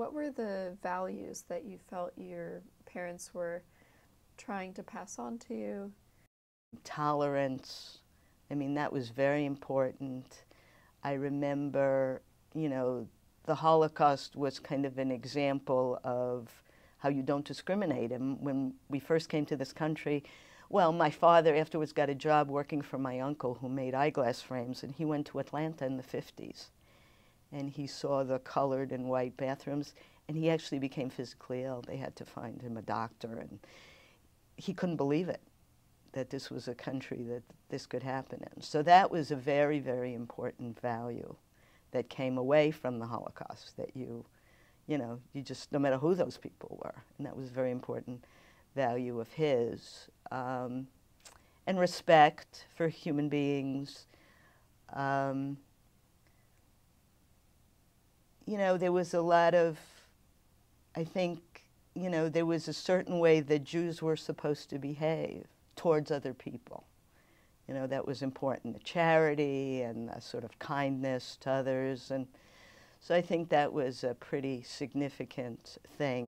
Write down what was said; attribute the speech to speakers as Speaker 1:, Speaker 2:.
Speaker 1: What were the values that you felt your parents were trying to pass on to you?
Speaker 2: Tolerance. I mean, that was very important. I remember, you know, the Holocaust was kind of an example of how you don't discriminate. And when we first came to this country, well, my father afterwards got a job working for my uncle who made eyeglass frames, and he went to Atlanta in the 50s. And he saw the colored and white bathrooms, and he actually became physically ill. They had to find him a doctor, and he couldn't believe it, that this was a country that this could happen in. So that was a very, very important value that came away from the Holocaust, that you know, you just, no matter who those people were, and that was a very important value of his. And respect for human beings. You know, there was a lot of, I think, you know, there was a certain way that Jews were supposed to behave towards other people. You know, that was important, the charity and the sort of kindness to others. And so I think that was a pretty significant thing.